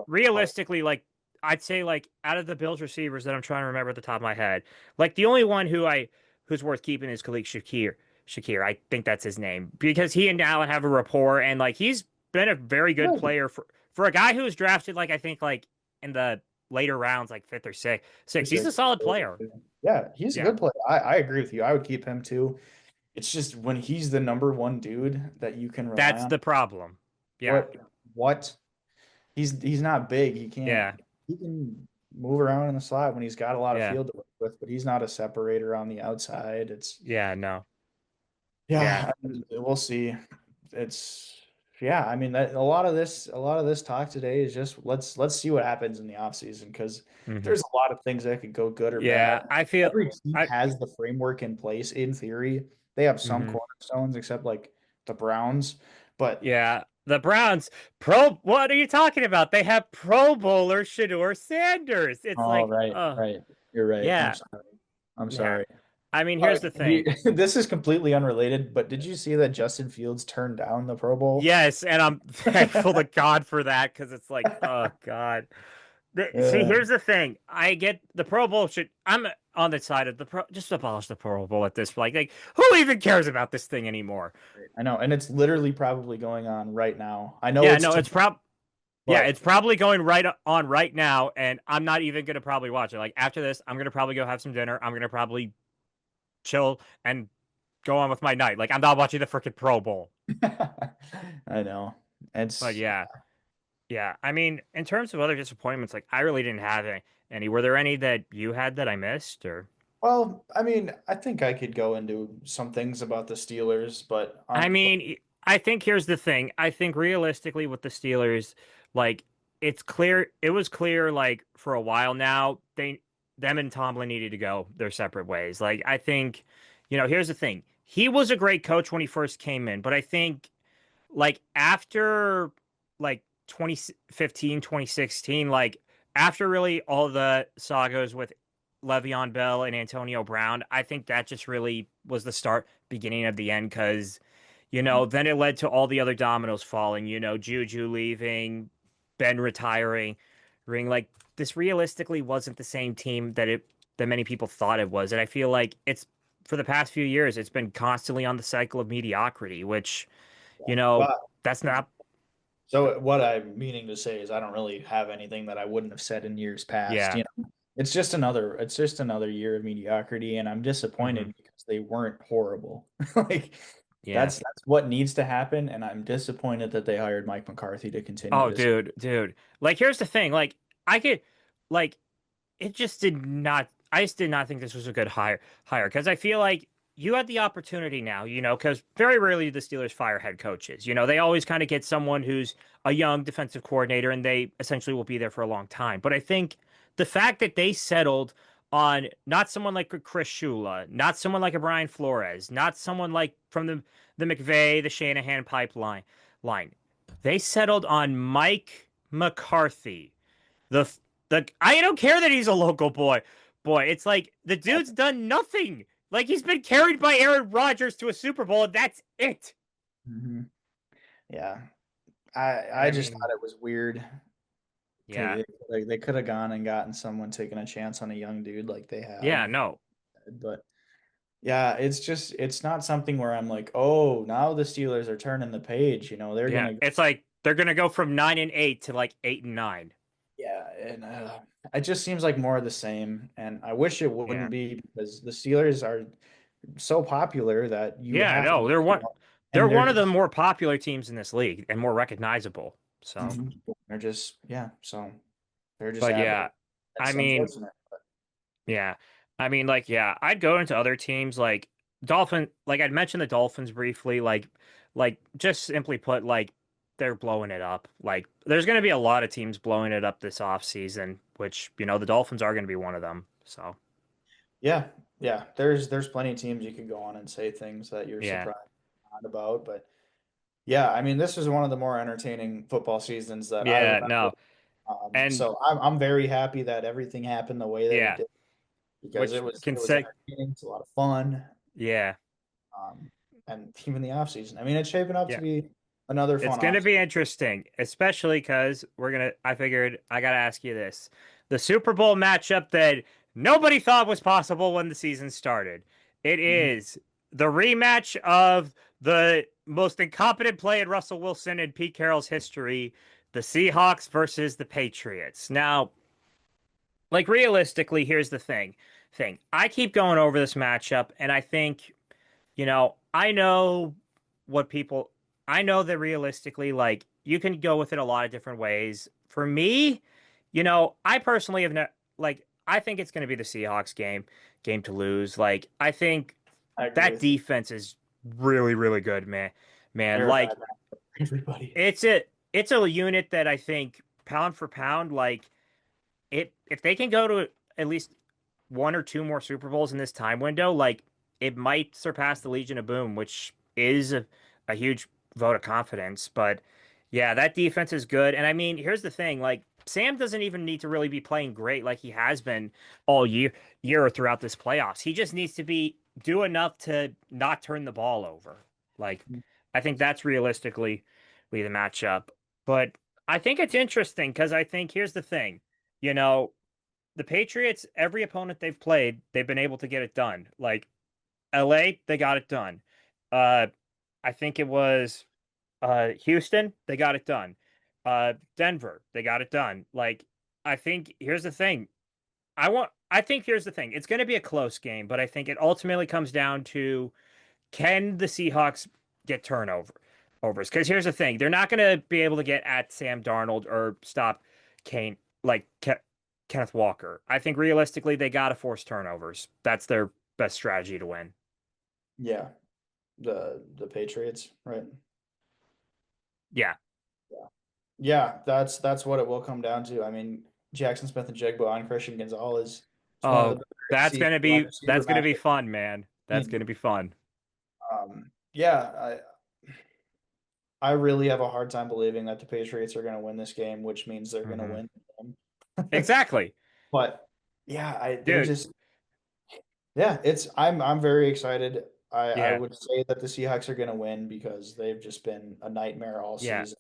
realistically, like I'd say like out of the Bills receivers that I'm trying to remember at the top of my head, like the only one who's worth keeping is Khalid Shakir. Shakir, I think that's his name. Because he and Allen have a rapport and like he's been a very good Good. player for a guy who was drafted like I think like in the later rounds, like fifth or sixth. For Six. He's a six. solid player. Yeah, he's a Yeah. good player. I agree with you. I would keep him too. It's just when he's the number one dude that you can rely That's on. the problem. Yeah. What what he's not big. Yeah. He can move around in the slot when he's got a lot of Yeah. field to work with, but he's not a separator on the outside. It's Yeah. No. Yeah. yeah, we'll see. It's yeah, I mean that a lot of this talk today is just let's see what happens in the offseason because Hmm. there's a lot of things that could go good or Yeah. bad. I feel Every team I has the framework in place in theory. They have some mhm. cornerstones except like the Browns, but Yeah, the Browns pro. What are you talking about? They have Pro Bowler Shador Sanders. It's oh like, right, right. You're right. I'm yeah, sorry. I'm yeah. sorry. I mean, here's the thing. This is completely unrelated, but did you see that Justin Fields turned down the Pro Bowl? Yes, and I'm thankful to God for that because it's like, oh God. See, Yeah. here's the thing. I get the Pro Bowl should. I'm on the side of the pro. Just abolish the Pro Bowl at this point. Like, who even cares about this thing anymore? I know, and it's literally probably going on right now. I know Yeah, it's no, to, yeah, but it's probably going right on right now, and I'm not even gonna probably watch it. Like after this, I'm gonna probably go have some dinner. I'm gonna probably chill and go on with my night. Like I'm not watching the freaking Pro Bowl. I know But it's yeah, yeah. I mean, in terms of other disappointments, like I really didn't have any. Were there any that you had that I missed, or? well, I mean, I think I could go into some things about the Steelers, but I mean, I think here's the thing. I think realistically with the Steelers, like it's clear, it was clear like for a while now, them and Tomlin needed to go their separate ways. Like I think, here's the thing. He was a great coach when he first came in, but I think like after like 2015, 2016, like after really all the sagas with Le'Veon Bell and Antonio Brown, I think that just really was the start, beginning of the end, because, then it led to all the other dominoes falling, Juju leaving, Ben retiring, like this realistically wasn't the same team that many people thought it was. And I feel like it's for the past few years, it's been constantly on the cycle of mediocrity, which, Yeah. you know, Well, that's not, so what I'm meaning to say is I don't really have anything that I wouldn't have said in years past. yeah. It's just another year of mediocrity, and I'm Hmm. disappointed because they weren't horrible. Like Yeah. that's what needs to happen, and I'm disappointed that they hired Mike McCarthy to continue Oh, this. dude. Like, here's the thing. Like, I could, like, it just did not. I just did not think this was a good hire because I feel like you had the opportunity now. Because very rarely do the Steelers fire head coaches. They always kind of get someone who's a young defensive coordinator, and they essentially will be there for a long time. But I think the fact that they settled on not someone like a Chris Shula, not someone like a Brian Flores, not someone like from the McVay, the Shanahan line. They settled on Mike McCarthy. The I don't care that he's a local boy. Boy, it's like the dude's done nothing. Like he's been carried by Aaron Rodgers to a Super Bowl, and that's it. Mhm. Yeah, And I I just mean, thought it was weird. yeah, They could have gone and gotten someone taking a chance on a young dude like they yeah, have, no, but yeah, it's not something where I'm like, oh, now the Steelers are turning the page. They're yeah. gonna go. It's like they're gonna go from 9-8 to like 8-9. Yeah, and it just seems like more of the same. And I wish it Yeah, wouldn't be because the Steelers are so popular that you yeah, have to, no, they're and they're one of the just more popular teams in this league and more recognizable. So, mhm, they're just yeah, so they're just but at yeah, I it's mean, unfortunate. yeah. I mean, like, yeah, I'd go into other teams like like I'd mentioned the Dolphins briefly, like just simply put, like they're blowing it up. Like there's gonna be a lot of teams blowing it up this off season, which, the Dolphins are gonna be one of them. So Yeah, yeah. There's plenty of teams you could go on and say things that you're yeah. surprised not about, but yeah, I mean, this is one of the more entertaining football seasons that I Yeah, remember. no. And So I'm very happy that everything happened the way that it yeah, did because which can it was say entertaining. It's a lot of fun, yeah. um, and even the off season. I mean, it's shaping up to Yeah. be another It's fun going to off be season. interesting, especially because I figured I got to ask you this. The Super Bowl matchup that nobody thought was possible when the season started. It Mhm. is the rematch of the most incompetent play in Russell Wilson and Pete Carroll's history, the Seahawks versus the Patriots. Now, like realistically, here's the thing. I keep going over this matchup and I think I know what people, I know that realistically, like, you can go with it a lot of different ways. For me, I personally have no, like, I think it's going to be the Seahawks game to lose. Like, I think I agree that with you. defense is really, really good, man. Man, They're a like, bad match for everybody. it's a unit that I think pound for pound, like, if they can go to at least one or two more Super Bowls in this time window, like it might surpass the Legion of Boom, which is a huge vote of confidence. But yeah, that defense is good. And I mean, here's the thing, like Sam doesn't even need to really be playing great like he has been all year throughout this playoffs. He just needs to do enough to not turn the ball over. Like I think that's realistically the matchup. But I think it's interesting because I think here's the thing, you know, the Patriots, every opponent they've played, they've been able to get it done. Like LA, they got it done. Uh, I think it was Houston, they got it done. Denver, they got it done. Like I think here's the thing. I think here's the thing. It's going to be a close game, but I think it ultimately comes down to can the Seahawks get overs? Because here's the thing: they're not going to be able to get at Sam Darnold or stop Kane like Kenneth Walker. I think realistically, they got to force turnovers. That's their best strategy to win. Yeah, the Patriots, right? Yeah. Yeah. Yeah, that's what it will come down to. I mean, Jackson Smith and Jigba and Christian Gonzalez. It's one of the Oh, better receiving wide receiver that's gonna be matchups fun, man. I've That's seen. gonna be fun. Yeah, I really have a hard time believing that the Patriots are going to win this game, which means they're going to Hmm. win the game. Exactly. But Yeah, they're dude. just yeah, I'm very excited. I Yeah, would say that the Seahawks are going to win because they've just been a nightmare all yeah, season.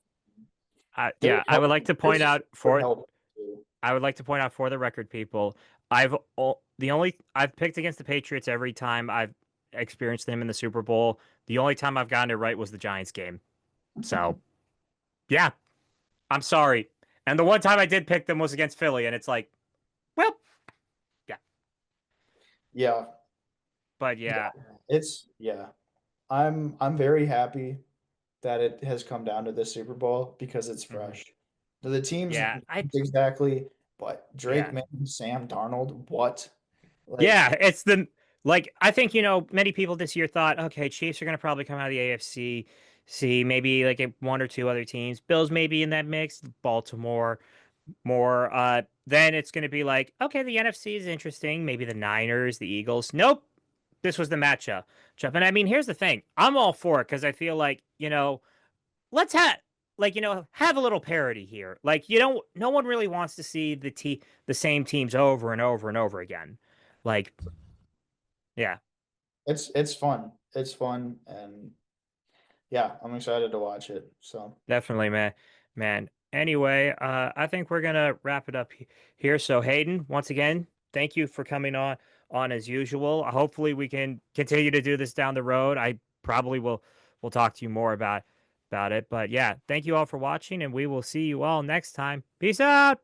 They're yeah. I would like healthy. to They're point out super for healthy too. I would like to point out for the record, people, the only I've picked against the Patriots every time I've experienced them in the Super Bowl. The only time I've gotten it right was the Giants game. So yeah, I'm sorry. And the one time I did pick them was against Philly, and it's like, well, yeah, Yeah, but yeah. yeah, Yeah. I'm very happy that it has come down to this Super Bowl because it's mhm. fresh. The teams Yeah, exactly, but Drake yeah. May, Sam Darnold, what? Like, Yeah, it's the I think, many people this year thought, okay, Chiefs are going to probably come out of the AFC, see maybe like one or two other teams. Bills maybe in that mix, Baltimore more. Then it's going to be like, okay, the NFC is interesting, maybe the Niners, the Eagles. Nope. This was the matchup. And I mean, here's the thing. I'm all for it because I feel like, let's have have a little parity here. Like no one really wants to see the same teams over and over and over again. Like, yeah. it's fun. It's fun, and yeah, I'm excited to watch it. So, Definitely, man. Man. Anyway, I think we're gonna wrap it up here. So, Hayden, once again, thank you for coming on as usual. Hopefully, we can continue to do this down the road. I probably will talk to you more about it. But yeah, thank you all for watching, and we will see you all next time. Peace out.